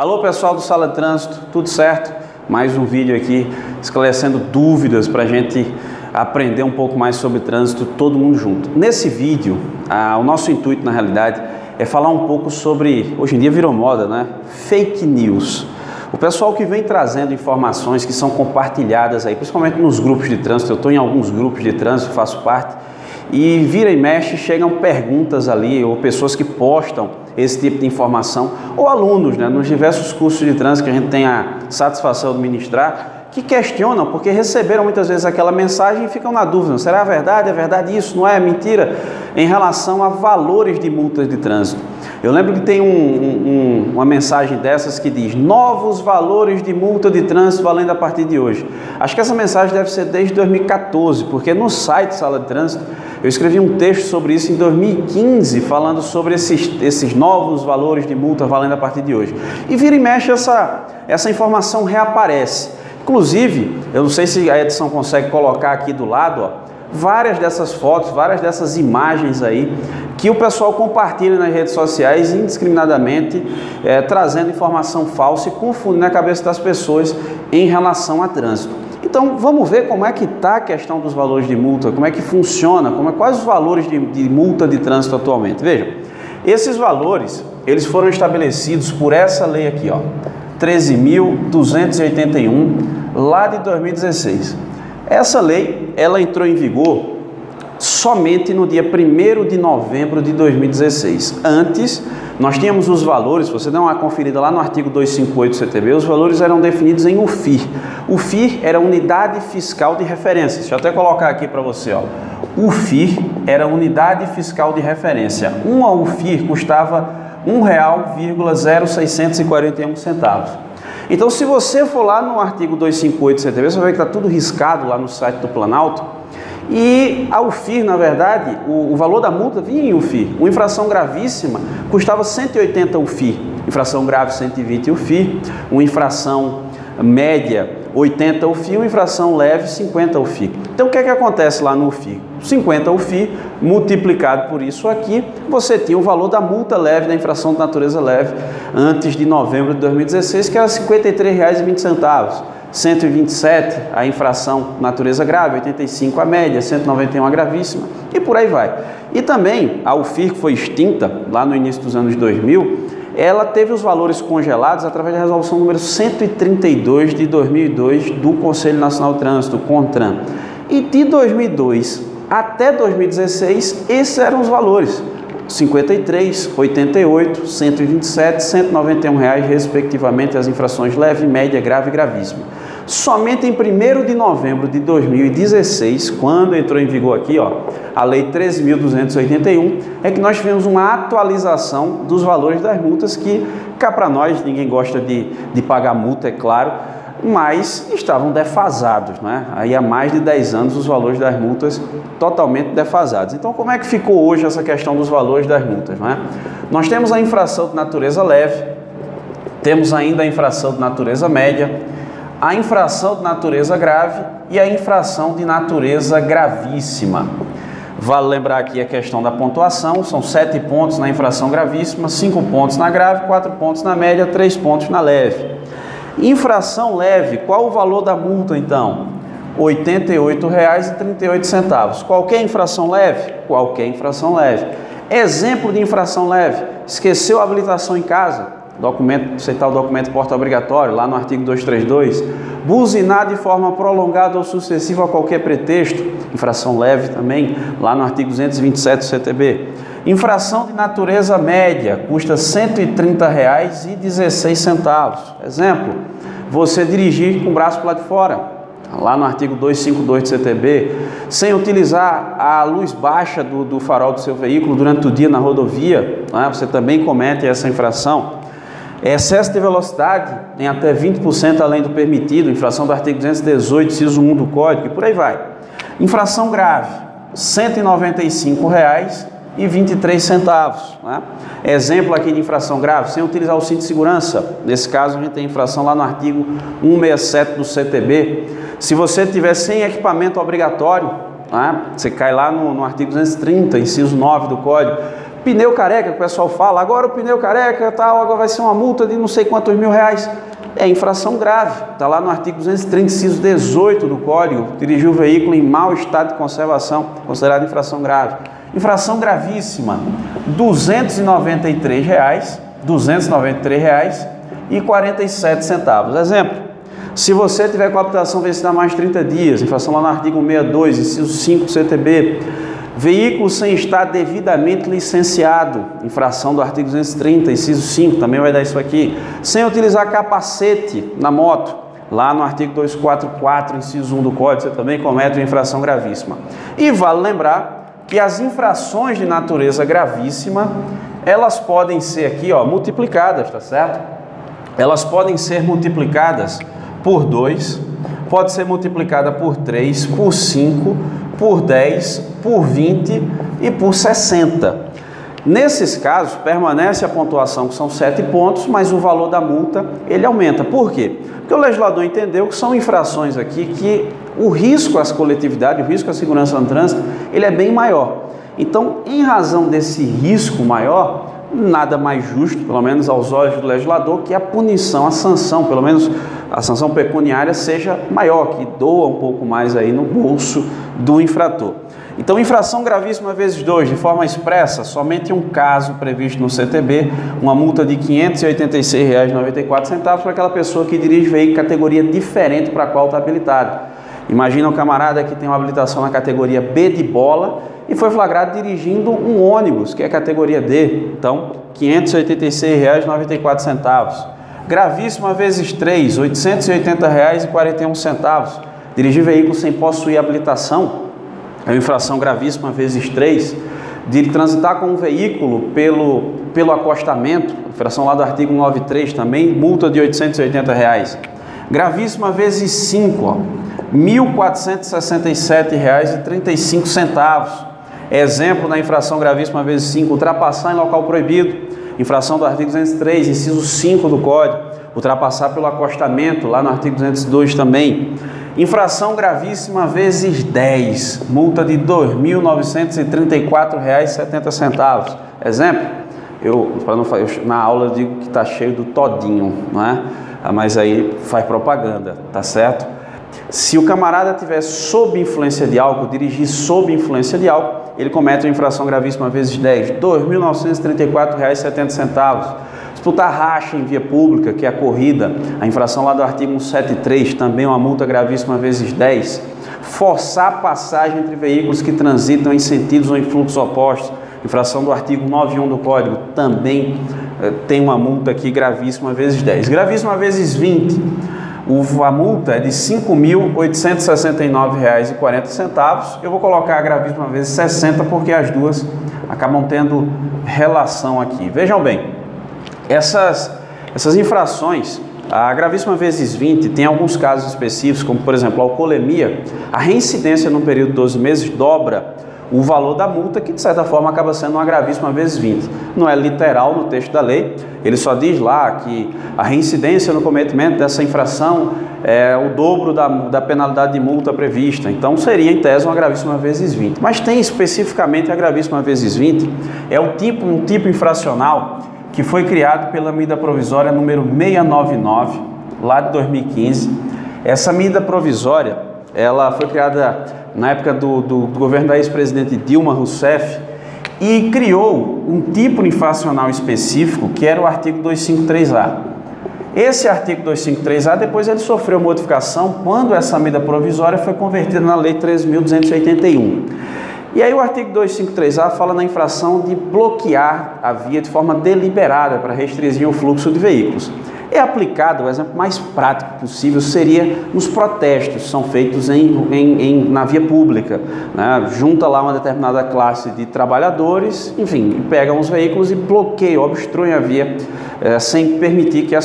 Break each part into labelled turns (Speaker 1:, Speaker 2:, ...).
Speaker 1: Alô pessoal do Sala de Trânsito, tudo certo? Mais um vídeo aqui esclarecendo dúvidas para a gente aprender um pouco mais sobre trânsito, todo mundo junto. Nesse vídeo, o nosso intuito na realidade é falar um pouco sobre, hoje em dia virou moda, né? Fake news. O pessoal que vem trazendo informações que são compartilhadas aí, principalmente nos grupos de trânsito, eu estou em alguns grupos de trânsito, faço parte, e vira e mexe, chegam perguntas ali, ou pessoas que postam esse tipo de informação, ou alunos, né, nos diversos cursos de trânsito que a gente tem a satisfação de ministrar, que questionam, porque receberam muitas vezes aquela mensagem e ficam na dúvida, será verdade? É verdade isso? Não é? Mentira? Em relação a valores de multas de trânsito. Eu lembro que tem uma mensagem dessas que diz, novos valores de multa de trânsito valendo a partir de hoje. Acho que essa mensagem deve ser desde 2014, porque no site Sala de Trânsito, eu escrevi um texto sobre isso em 2015, falando sobre esses novos valores de multa valendo a partir de hoje. E vira e mexe essa informação reaparece. Inclusive, eu não sei se a edição consegue colocar aqui do lado, ó, várias dessas fotos, várias dessas imagens aí, que o pessoal compartilha nas redes sociais indiscriminadamente, trazendo informação falsa e confundindo a cabeça das pessoas em relação a trânsito. Então, vamos ver como é que está a questão dos valores de multa, como é que funciona, quais os valores de multa de trânsito atualmente. Vejam, esses valores, eles foram estabelecidos por essa lei aqui, ó, 13.281, lá de 2016. Essa lei, ela entrou em vigor somente no dia 1º de novembro de 2016. Antes, nós tínhamos os valores, se você der uma conferida lá no artigo 258 do CTB, os valores eram definidos em UFIR. UFIR era Unidade Fiscal de Referência. Deixa eu até colocar aqui para você, ó. UFIR era Unidade Fiscal de Referência. Uma UFIR custava R$ 1,0641. Então, se você for lá no artigo 258 do CTB, você vai ver que está tudo riscado lá no site do Planalto. E a UFIR, na verdade, o valor da multa vinha em UFIR. Uma infração gravíssima custava 180 UFIR, infração grave 120 UFIR, uma infração média 80 UFIR, uma infração leve 50 UFIR. Então o que é que acontece lá no UFIR? 50 UFIR multiplicado por isso aqui, você tinha o valor da multa leve, da infração de natureza leve, antes de novembro de 2016, que era R$ 53,20. 127 a infração natureza grave, 85 a média, 191 a gravíssima e por aí vai. E também a UFIR, que foi extinta lá no início dos anos 2000, ela teve os valores congelados através da resolução número 132 de 2002 do Conselho Nacional de Trânsito, CONTRAN. E de 2002 até 2016, esses eram os valores. 53, 88, 127, R$ 191 respectivamente as infrações leve, média, grave e gravíssima. Somente em 1º de novembro de 2016, quando entrou em vigor aqui, ó, a Lei 13.281, é que nós tivemos uma atualização dos valores das multas que, cá para nós, ninguém gosta de pagar multa, é claro, mas estavam defasados, né? Aí há mais de 10 anos os valores das multas totalmente defasados. Então, como é que ficou hoje essa questão dos valores das multas, né? Nós temos a infração de natureza leve, temos ainda a infração de natureza média, a infração de natureza grave e a infração de natureza gravíssima. Vale lembrar aqui a questão da pontuação, são 7 pontos na infração gravíssima, 5 pontos na grave, 4 pontos na média, 3 pontos na leve. Infração leve, qual o valor da multa então? R$ 88,38. Qualquer infração leve? Qualquer infração leve. Exemplo de infração leve, esqueceu a habilitação em casa, aceitar o documento porta obrigatório, lá no artigo 232, buzinar de forma prolongada ou sucessiva a qualquer pretexto, infração leve também, lá no artigo 227 do CTB. Infração de natureza média, custa R$ 130,16. Exemplo, você dirigir com o braço para lá de fora, lá no artigo 252 do CTB, sem utilizar a luz baixa do farol do seu veículo durante o dia na rodovia, né? Você também comete essa infração. Excesso de velocidade em até 20% além do permitido, infração do artigo 218, inciso 1 do Código, e por aí vai. Infração grave, R$ 195,23, né? Exemplo aqui de infração grave, sem utilizar o cinto de segurança. Nesse caso, a gente tem infração lá no artigo 167 do CTB. Se você tiver sem equipamento obrigatório, né? Você cai lá no artigo 230, inciso 9 do Código. Pneu careca, que o pessoal fala, agora o pneu careca tal, agora vai ser uma multa de não sei quantos mil reais. É infração grave, está lá no artigo 230, inciso 18 do Código, dirigir o veículo em mau estado de conservação, considerado infração grave. Infração gravíssima, R$ 293,47. Exemplo, se você tiver com a habilitação vencida há mais de 30 dias, infração lá no artigo 162, inciso 5 do CTB, veículo sem estar devidamente licenciado, infração do artigo 230, inciso 5, também vai dar isso aqui. Sem utilizar capacete na moto, lá no artigo 244, inciso 1 do Código, você também comete uma infração gravíssima. E vale lembrar que as infrações de natureza gravíssima, elas podem ser aqui, ó, multiplicadas, tá certo? Elas podem ser multiplicadas por 2, pode ser multiplicada por 3, por 5, por 10, por 20 e por 60. Nesses casos, permanece a pontuação, que são 7 pontos, mas o valor da multa, ele aumenta. Por quê? Porque o legislador entendeu que são infrações aqui que o risco à coletividade, o risco à segurança no trânsito, ele é bem maior. Então, em razão desse risco maior, nada mais justo, pelo menos aos olhos do legislador, que a punição, a sanção, pelo menos a sanção pecuniária seja maior, que doa um pouco mais aí no bolso do infrator. Então, infração gravíssima vezes 2, de forma expressa, somente um caso previsto no CTB, uma multa de R$ 586,94 para aquela pessoa que dirige veículo categoria diferente para a qual está habilitado. Imagina um camarada que tem uma habilitação na categoria B de bola e foi flagrado dirigindo um ônibus, que é categoria D, então R$ 586,94. Gravíssima vezes 3, R$ 880,41. Dirigir veículo sem possuir habilitação, é uma infração gravíssima vezes 3, de transitar com um veículo pelo acostamento, infração lá do artigo 93 também, multa de R$ 880. Gravíssima vezes 5, R$ 1.467,35. Exemplo da infração gravíssima vezes 5, ultrapassar em local proibido, infração do artigo 203, inciso 5 do Código, ultrapassar pelo acostamento, lá no artigo 202 também. Infração gravíssima vezes 10, multa de R$ 2.934,70. Exemplo, na aula eu digo que está cheio do todinho, não é? Mas aí faz propaganda, tá certo? Se o camarada estiver sob influência de álcool, dirigir sob influência de álcool, ele comete uma infração gravíssima vezes 10, R$ 2.934,70. Disputar racha em via pública, que é a corrida, a infração lá do artigo 173, também uma multa gravíssima vezes 10. Forçar a passagem entre veículos que transitam em sentidos ou em fluxos opostos, infração do artigo 91 do Código, também tem uma multa aqui gravíssima vezes 10. Gravíssima vezes 20, a multa é de R$ 5.869,40. Eu vou colocar a gravíssima vezes 60 porque as duas acabam tendo relação aqui. Vejam bem, essas infrações, a gravíssima vezes 20, tem alguns casos específicos, como por exemplo a alcoolemia, a reincidência no período de 12 meses dobra o valor da multa, que de certa forma acaba sendo uma gravíssima vezes 20. Não é literal no texto da lei, ele só diz lá que a reincidência no cometimento dessa infração é o dobro da penalidade de multa prevista, então seria em tese uma gravíssima vezes 20. Mas tem especificamente a gravíssima vezes 20, é um tipo infracional que foi criado pela medida provisória número 699, lá de 2015. Essa medida provisória, ela foi criada na época do governo da ex-presidente Dilma Rousseff e criou um tipo infracional específico, que era o artigo 253A. Esse artigo 253A, depois ele sofreu modificação quando essa medida provisória foi convertida na Lei 13.281. E aí o artigo 253A fala na infração de bloquear a via de forma deliberada para restringir o fluxo de veículos. É aplicado, o exemplo mais prático possível seria nos protestos que são feitos na via pública, né? Junta lá uma determinada classe de trabalhadores, enfim, pegam os veículos e bloqueiam, obstruem a via, sem permitir que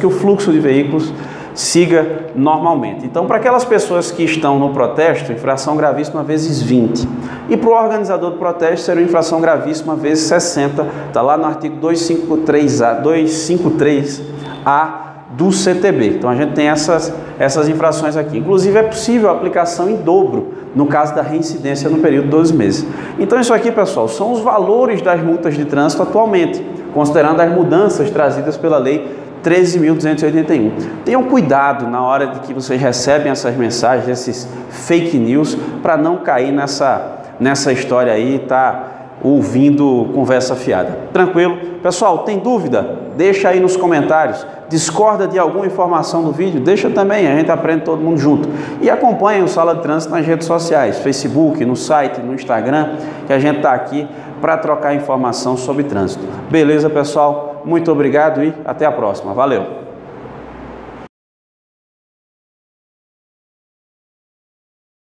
Speaker 1: o fluxo de veículos siga normalmente. Então, para aquelas pessoas que estão no protesto, infração gravíssima vezes 20. E para o organizador do protesto, seria infração gravíssima vezes 60. Está lá no artigo 253A do CTB. Então, a gente tem essas infrações aqui. Inclusive, é possível a aplicação em dobro no caso da reincidência no período de 12 meses. Então isso aqui, pessoal, são os valores das multas de trânsito atualmente, considerando as mudanças trazidas pela Lei 13.281. Tenham cuidado na hora de que vocês recebem essas mensagens, esses fake news, para não cair nessa história aí, tá ouvindo conversa fiada. Tranquilo? Pessoal, tem dúvida? Deixa aí nos comentários. Discorda de alguma informação do vídeo? Deixa também, a gente aprende todo mundo junto. E acompanhe o Sala de Trânsito nas redes sociais, Facebook, no site, no Instagram, que a gente está aqui para trocar informação sobre trânsito. Beleza, pessoal? Muito obrigado e até a próxima. Valeu!